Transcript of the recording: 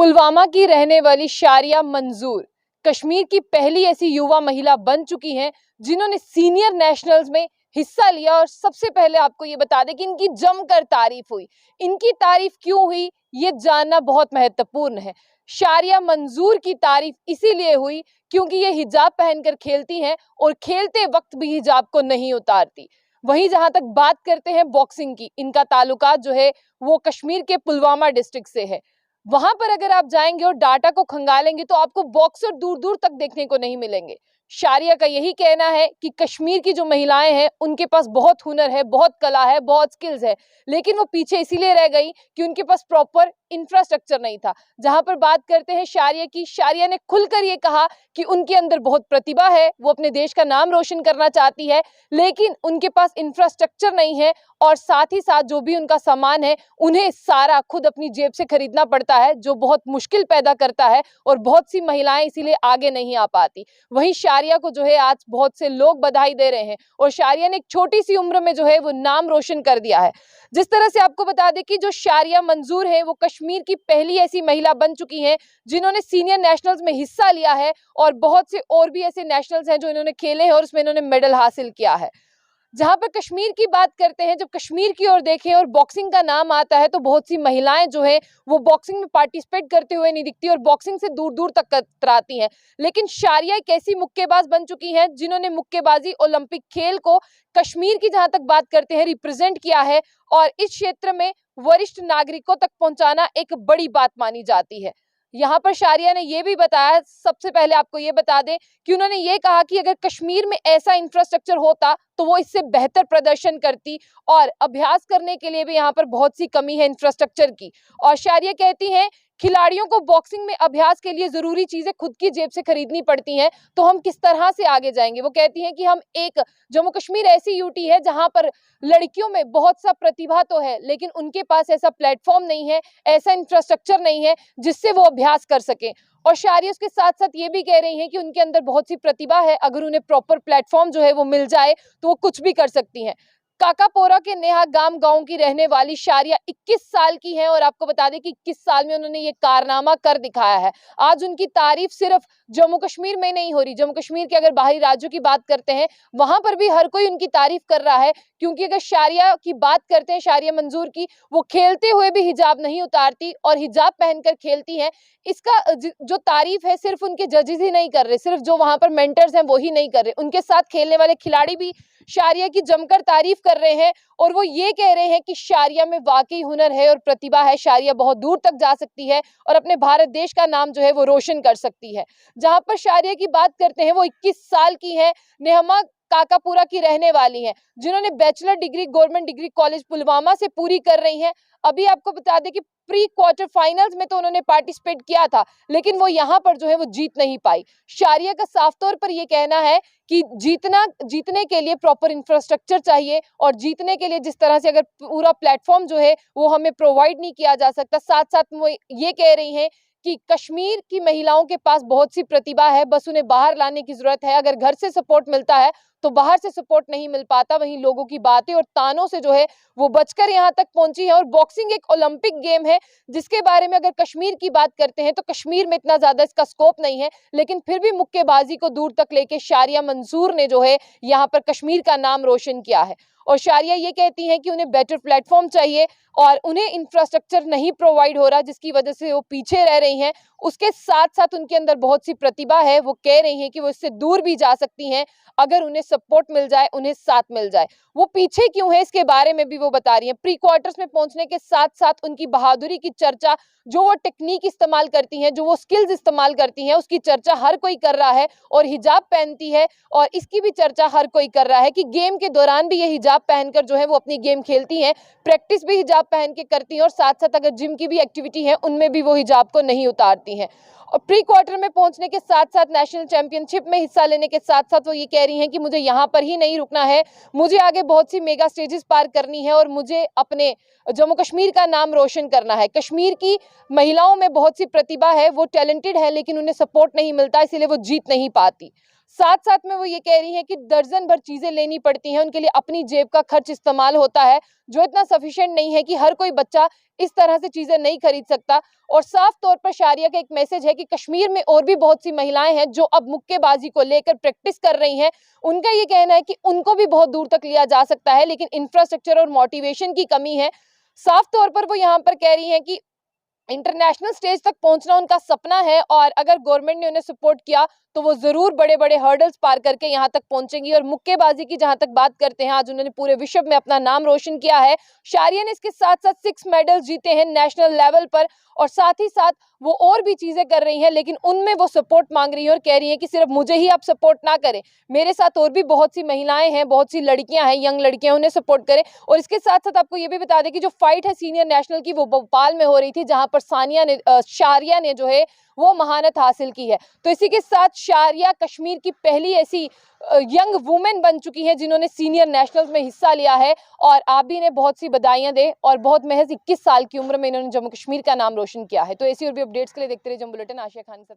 पुलवामा की रहने वाली शारिया मंजूर कश्मीर की पहली ऐसी युवा महिला बन चुकी हैं जिन्होंने सीनियर नेशनल्स में हिस्सा लिया। और सबसे पहले आपको ये बता दें कि इनकी जमकर तारीफ हुई। इनकी तारीफ क्यों हुई ये जानना बहुत महत्वपूर्ण है। शारिया मंजूर की तारीफ इसीलिए हुई क्योंकि ये हिजाब पहनकर खेलती हैं और खेलते वक्त भी हिजाब को नहीं उतारती। वहीं जहां तक बात करते हैं बॉक्सिंग की, इनका ताल्लुकात जो है वो कश्मीर के पुलवामा डिस्ट्रिक्ट से है। वहां पर अगर आप जाएंगे और डाटा को खंगालेंगे तो आपको बॉक्सर दूर दूर तक देखने को नहीं मिलेंगे। शारिया का यही कहना है कि कश्मीर की जो महिलाएं हैं उनके पास बहुत हुनर है, बहुत कला है, बहुत स्किल्स है, लेकिन वो पीछे इसीलिए रह गई कि उनके पास प्रॉपर इंफ्रास्ट्रक्चर नहीं था। जहां पर बात करते हैं शारिया की, शारिया ने खुलकर ये कहा कि उनके अंदर बहुत प्रतिभा है, वो अपने देश का नाम रोशन करना चाहती है, लेकिन उनके पास इंफ्रास्ट्रक्चर नहीं है और साथ ही साथ जो भी उनका सामान है उन्हें सारा खुद अपनी जेब से खरीदना पड़ता है, जो बहुत मुश्किल पैदा करता है और बहुत सी महिलाएं इसीलिए आगे नहीं आ पाती। वहीं शारिया को जो है आज बहुत से लोग बधाई दे रहे हैं और शारिया ने एक छोटी सी उम्र में जो है वो नाम रोशन कर दिया है। जिस तरह से आपको बता दें कि जो शारिया मंजूर है वो कश्मीर की पहली ऐसी महिला बन चुकी हैं जिन्होंने सीनियर नेशनल्स में हिस्सा लिया है और बहुत से और भी ऐसे नेशनल्स हैं जो इन्होंने खेले हैं और उसमें इन्होंने मेडल हासिल किया है। जहां पर कश्मीर की बात करते हैं, जब कश्मीर की ओर देखें और बॉक्सिंग का नाम आता है तो बहुत सी महिलाएं जो है वो बॉक्सिंग में पार्टिसिपेट करते हुए नहीं दिखती और बॉक्सिंग से दूर दूर तक कतराती हैं। लेकिन शारिया एक ऐसी मुक्केबाज बन चुकी हैं जिन्होंने मुक्केबाजी ओलंपिक खेल को कश्मीर की जहां तक बात करते हैं रिप्रेजेंट किया है और इस क्षेत्र में वरिष्ठ नागरिकों तक पहुंचाना एक बड़ी बात मानी जाती है। यहाँ पर शारिया ने यह भी बताया, सबसे पहले आपको ये बता दें कि उन्होंने ये कहा कि अगर कश्मीर में ऐसा इंफ्रास्ट्रक्चर होता तो वो इससे बेहतर प्रदर्शन करती और अभ्यास करने के लिए भी यहाँ पर बहुत सी कमी है इंफ्रास्ट्रक्चर की। और शारिया कहती हैं खिलाड़ियों को बॉक्सिंग में अभ्यास के लिए जरूरी चीजें खुद की जेब से खरीदनी पड़ती हैं, तो हम किस तरह से आगे जाएंगे। वो कहती हैं कि हम एक जम्मू कश्मीर ऐसी यूटी है जहां पर लड़कियों में बहुत सा प्रतिभा तो है लेकिन उनके पास ऐसा प्लेटफॉर्म नहीं है, ऐसा इंफ्रास्ट्रक्चर नहीं है जिससे वो अभ्यास कर सके। और शारिया उसके साथ साथ ये भी कह रही हैं कि उनके अंदर बहुत सी प्रतिभा है, अगर उन्हें प्रॉपर प्लेटफॉर्म जो है वो मिल जाए तो वो कुछ भी कर सकती हैं। काकापोरा के नेहा गांव की रहने वाली शारिया 21 साल की हैं और आपको बता दें कि 21 साल में उन्होंने ये कारनामा कर दिखाया है। आज उनकी तारीफ सिर्फ जम्मू कश्मीर में नहीं हो रही, जम्मू कश्मीर के अगर बाहरी राज्यों की बात करते हैं वहां पर भी हर कोई उनकी तारीफ कर रहा है, क्योंकि अगर शारिया की बात करते हैं, शारिया मंजूर की, वो खेलते हुए भी हिजाब नहीं उतारती और हिजाब पहनकर खेलती हैं। इसका जो तारीफ है सिर्फ उनके जजेस ही नहीं कर रहे, सिर्फ जो वहां पर मेंटर्स हैं वो ही नहीं कर रहे, उनके साथ खेलने वाले खिलाड़ी भी शारिया की जमकर तारीफ कर रहे हैं और वो ये कह रहे हैं कि शारिया में वाकई हुनर है और प्रतिभा है, शारिया बहुत दूर तक जा सकती है और अपने भारत देश का नाम जो है वो रोशन कर सकती है। जहां पर शारिया की बात करते हैं वो 21 साल की है, नेहमा काकापुरा की रहने वाली हैं, जिन्होंने bachelor degree government degree college Pulwama से पूरी कर रही हैं। अभी आपको बता दें कि प्री क्वार्टर फाइनल्स में तो उन्होंने पार्टिसिपेट किया था लेकिन वो यहाँ पर जो है वो जीत नहीं पाई। शारिया का साफ तौर पर ये कहना है कि जीतने के लिए प्रॉपर इंफ्रास्ट्रक्चर चाहिए और जीतने के लिए जिस तरह से अगर पूरा प्लेटफॉर्म जो है वो हमें प्रोवाइड नहीं किया जा सकता। साथ साथ वो ये कह रही हैं कि कश्मीर की महिलाओं के पास बहुत सी प्रतिभा है, बस उन्हें बाहर लाने की जरूरत है। अगर घर से सपोर्ट मिलता है तो बाहर से सपोर्ट नहीं मिल पाता। वहीं लोगों की बातें और तानों से जो है वो बचकर यहाँ तक पहुंची है। और बॉक्सिंग एक ओलंपिक गेम है जिसके बारे में अगर कश्मीर की बात करते हैं तो कश्मीर में इतना ज्यादा इसका स्कोप नहीं है, लेकिन फिर भी मुक्केबाजी को दूर तक लेके शारिया मंजूर ने जो है यहाँ पर कश्मीर का नाम रोशन किया है। और शारिया ये कहती हैं कि उन्हें बेटर प्लेटफॉर्म चाहिए और उन्हें इंफ्रास्ट्रक्चर नहीं प्रोवाइड हो रहा जिसकी वजह से वो पीछे रह रही हैं। उसके साथ साथ उनके अंदर बहुत सी प्रतिभा है, वो कह रही हैं कि वो इससे दूर भी जा सकती हैं अगर उन्हें सपोर्ट मिल जाए, उन्हें साथ मिल जाए। वो पीछे क्यों है इसके बारे में भी वो बता रही हैं। प्री क्वार्टर्स में पहुंचने के साथ साथ उनकी बहादुरी की चर्चा, जो वो टेक्निक इस्तेमाल करती हैं, जो वो स्किल्स इस्तेमाल करती हैं, उसकी चर्चा हर कोई कर रहा है और हिजाब पहनती है और इसकी भी चर्चा हर कोई कर रहा है कि गेम के दौरान भी ये हिजाब पहनकर जो है वो अपनी गेम खेलती हैं, प्रैक्टिस भी हिजाब पहन के करती हैं और साथ साथ अगर जिम की भी एक्टिविटी है उनमें भी वो हिजाब को नहीं उतारती हैं। और प्री क्वार्टर में पहुंचने के साथ साथ नेशनल चैंपियनशिप में हिस्सा लेने के साथ साथ वो ये कह रही हैं कि मुझे यहाँ पर ही नहीं रुकना है, मुझे आगे बहुत सी मेगा स्टेजेस पार करनी है और मुझे अपने जम्मू कश्मीर का नाम रोशन करना है। कश्मीर की महिलाओं में बहुत सी प्रतिभा है, वो टैलेंटेड है लेकिन उन्हें सपोर्ट नहीं मिलता, इसीलिए वो जीत नहीं पाती। साथ साथ में वो ये कह रही हैं कि दर्जन भर चीजें लेनी पड़ती हैं, उनके लिए अपनी जेब का खर्च इस्तेमाल होता है जो इतना सफिशिएंट नहीं है कि हर कोई बच्चा इस तरह से चीजें नहीं खरीद सकता। और साफ तौर पर शारिया का एक मैसेज है कि कश्मीर में और भी बहुत सी महिलाएं हैं जो अब मुक्केबाजी को लेकर प्रैक्टिस कर रही हैं। उनका ये कहना है कि उनको भी बहुत दूर तक लिया जा सकता है, लेकिन इंफ्रास्ट्रक्चर और मोटिवेशन की कमी है। साफ तौर पर वो यहाँ पर कह रही हैं कि इंटरनेशनल स्टेज तक पहुंचना उनका सपना है और अगर गवर्नमेंट ने उन्हें सपोर्ट किया तो वो जरूर बड़े बड़े हर्डल्स पार करके यहाँ तक पहुंचेंगी। और मुक्केबाजी की जहां तक बात करते हैं, आज उन्होंने पूरे विश्व में अपना नाम रोशन किया है। शारिया ने इसके साथ साथ 6 मेडल्स जीते हैं नेशनल लेवल पर, और साथ ही साथ वो और भी चीजें कर रही हैं, लेकिन उनमें वो सपोर्ट मांग रही है और कह रही है कि सिर्फ मुझे ही आप सपोर्ट ना करें, मेरे साथ और भी बहुत सी महिलाएं हैं, बहुत सी लड़कियां हैं, यंग लड़कियां, उन्हें सपोर्ट करें। और इसके साथ साथ आपको ये भी बता दें कि जो फाइट है सीनियर नेशनल की, वो भोपाल में हो रही थी, जहां पर शारिया ने जो है वो महारत हासिल की है। तो इसी के साथ शारिया कश्मीर की पहली ऐसी यंग वुमेन बन चुकी है जिन्होंने सीनियर नेशनल्स में हिस्सा लिया है। और आप भी इन्हें बहुत सी बधाइयां दें, और बहुत महज 21 साल की उम्र में इन्होंने जम्मू कश्मीर का नाम रोशन किया है। तो ऐसी और भी अपडेट्स के लिए देखते रहिए जम्मू बुलेटिन। आशिया खान से।